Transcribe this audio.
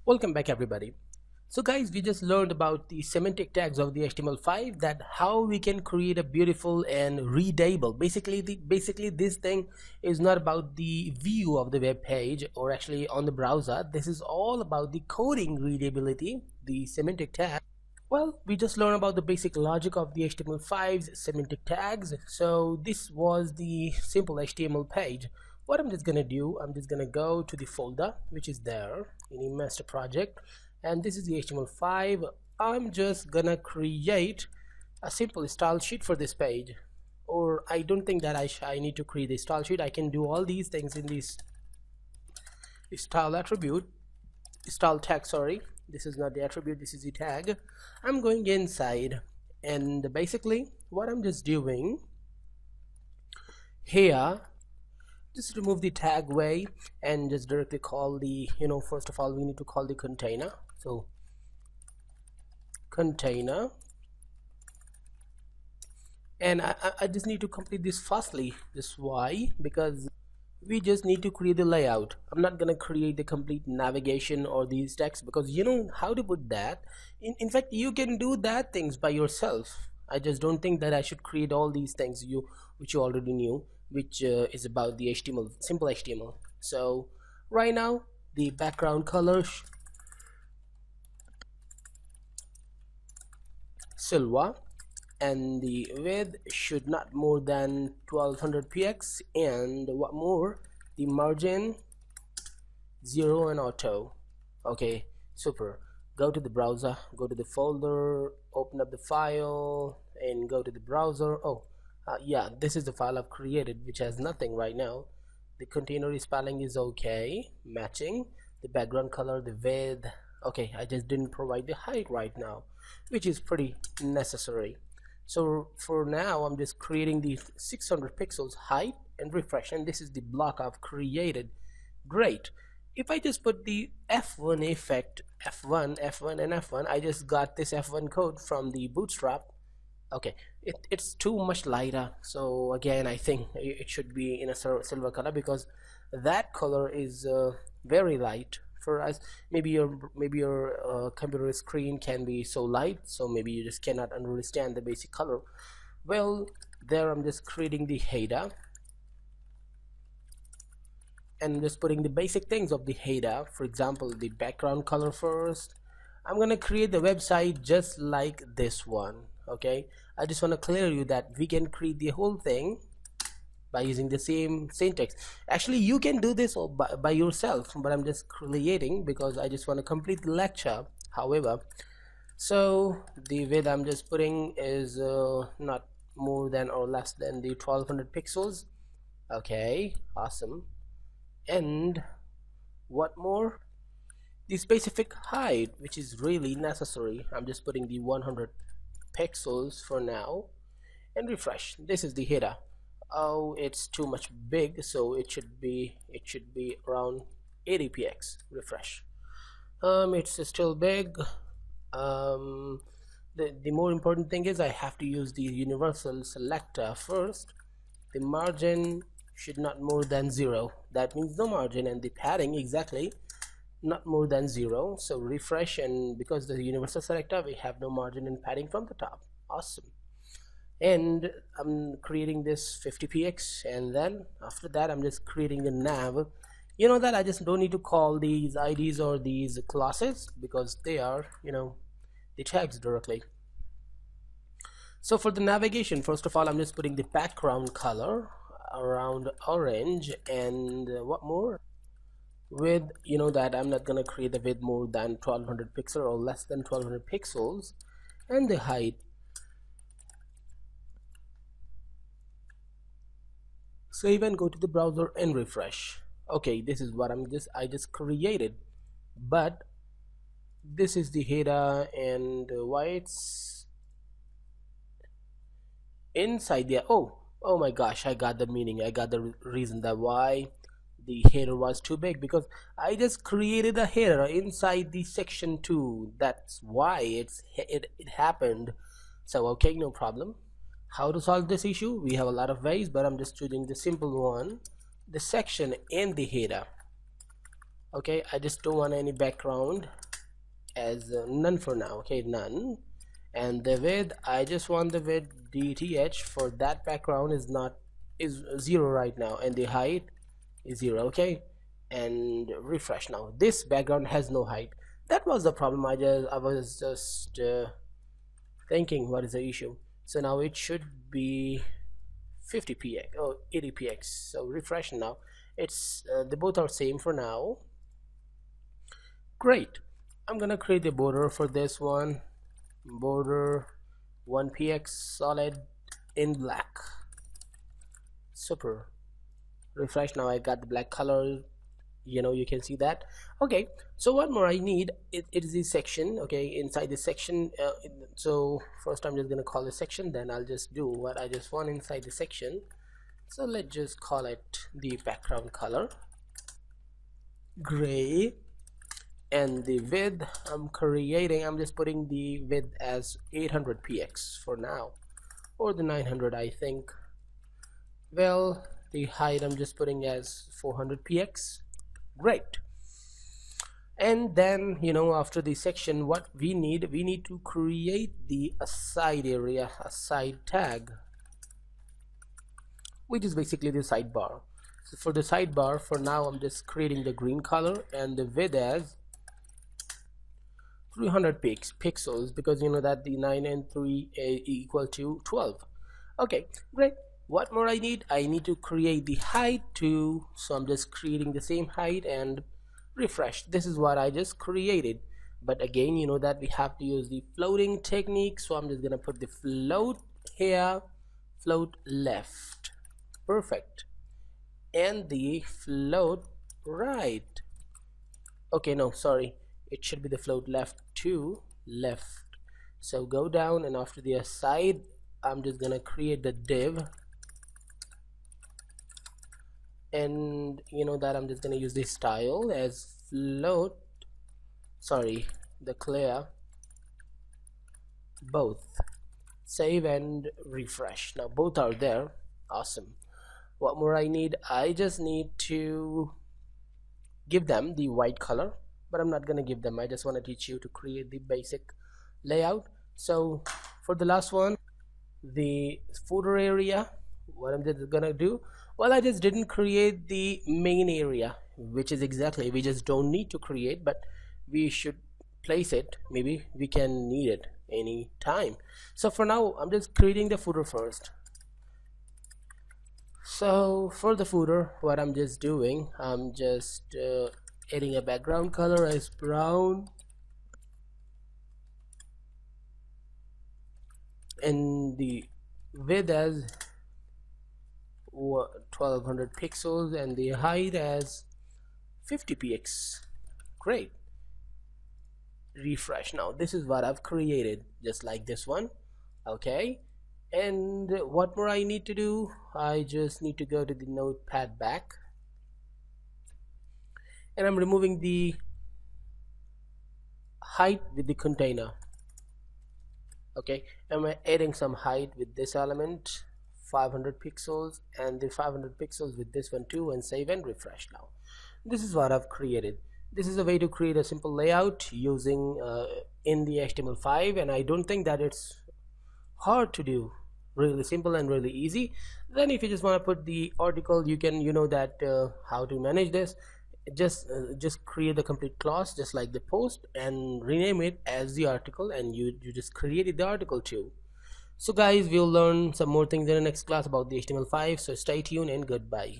Welcome back everybody. So guys, we just learned about the semantic tags of the HTML5, that how we can create a beautiful and readable. Basically this thing is not about the view of the web page or actually on the browser. This is all about the coding readability, the semantic tag. Well, we just learned about the basic logic of the HTML5's semantic tags. So this was the simple HTML page. What I'm just gonna do, I'm just gonna go to the folder which is there in the master project, and this is the HTML5. I'm just gonna create a simple style sheet for this page, or I don't think that I need to create a style sheet. I can do all these things in this style attribute, style tag, sorry, this is not the attribute, this is the tag. I'm going inside, and basically what I'm just doing here, just remove the tag way and just directly call the, first of all we need to call the container. So container, and I just need to complete this fastly. This why? Because we just need to create the layout. I'm not gonna create the complete navigation or these text, because you know how to put that. In fact, you can do that things by yourself. I just don't think that I should create all these things which you already knew, which is about the HTML, simple HTML. So right now the background color silver, and the width should not more than 1200 px, and what more, the margin 0 and auto. Okay, super. Go to the browser, go to the folder, open up the file and go to the browser. Yeah, this is the file I've created, which has nothing right now. The container spelling is okay, matching the background color, the width. Okay, I just didn't provide the height right now, which is pretty necessary. So for now I'm just creating the 600 pixels height and refresh, and this is the block I've created. Great. If I just put the F1 effect, F1 and F1, I just got this F1 code from the bootstrap. Okay, it's too much lighter, so again I think it should be in a silver color, because that color is very light for us. Maybe your computer screen can be so light, so maybe you just cannot understand the basic color. Well, there I'm just creating the header and just putting the basic things of the header. For example, the background color first. I'm gonna create the website just like this one. Okay, I just want to clear you that we can create the whole thing by using the same syntax. Actually you can do this all by yourself, but I'm just creating because I just want to complete the lecture. However, so the width I'm just putting is not more than or less than the 1200 pixels. Okay, awesome. And what more, the specific height, which is really necessary, I'm just putting the 100 pixels for now and refresh. This is the header. Oh, it's too much big, so it should be around 80 px. Refresh. It's still big. The more important thing is I have to use the universal selector first. The margin should not more than 0. That means no margin, and the padding exactly not more than 0. So refresh, and because the universal selector, we have no margin and padding from the top. Awesome. And I'm creating this 50px, and then after that I'm just creating the nav. You know that I just don't need to call these IDs or these classes, because they are, the tags directly. So for the navigation, first of all I'm just putting the background color around orange, and what more, with that I'm not gonna create the width more than 1200 pixels or less than 1200 pixels, and the height. Save and go to the browser and refresh. Okay, this is what I just created, but this is the header, and why it's inside there. Oh my gosh, I got the meaning, I got the reason that why the header was too big, because I just created a header inside the section 2. That's why it happened. So okay, no problem. How to solve this issue? We have a lot of ways, but I'm just choosing the simple one, the section and the header. Okay, I just don't want any background as none for now. Okay, none. And the width, I just want the width DTH for that background is 0 right now, and the height is 0. Okay, and refresh. Now this background has no height. That was the problem. I was just thinking what is the issue. So now it should be 50 px or 80 px. So refresh. Now it's they both are same for now. Great. I'm gonna create the border for this one. Border 1px solid in black. Super. Refresh. Now I got the black color, you can see that. Okay, so what more I need, it is the section. Okay, inside the section, so first I'm just gonna call the section, then I'll just do what I just want inside the section. So let's just call it the background color gray. And the width I'm just putting the width as 800 px for now, or the 900 I think. Well, the height I'm just putting as 400 px. Great. And then after the section, what we need to create the aside area, a side tag, which is basically the sidebar. So for the sidebar, for now I'm just creating the green color and the width as 300 pixels, because that the 9 and 3 equal to 12. Okay, great. What more I need to create the height too, so I'm just creating the same height and refresh. This is what I just created, but again that we have to use the floating technique, so I'm just gonna put the float here, float left, perfect, and the float right. Okay, no, sorry, it should be the float left to left. So go down, and after the aside, I'm just gonna create the div, and that I'm just gonna use this style as float, sorry, the clear, both. Save and refresh. Now both are there. Awesome. What more I just need to give them the white color, but I'm not gonna give them. I just want to teach you to create the basic layout. So for the last one, the footer area, what I'm just gonna do, well, I just didn't create the main area, which is exactly, we just don't need to create, but we should place it. Maybe we can need it any time. So for now, I'm just creating the footer first. So for the footer, what I'm just doing, I'm just adding a background color as brown, and the width as 1200 pixels, and the height as 50 px. Great. Refresh. Now this is what I've created, just like this one. Okay, and what more I need to do, I just need to go to the notepad back, and I'm removing the height with the container. Okay, and I'm adding some height with this element, 500 pixels, and the 500 pixels with this one too, and save and refresh. Now this is what I've created. This is a way to create a simple layout using in the HTML5, and I don't think that it's hard to do. Really simple and really easy. Then if you just want to put the article, you can how to manage this. Just create the complete clause just like the post and rename it as the article, and you just created the article too. So guys, we'll learn some more things in the next class about the HTML5, so stay tuned and goodbye.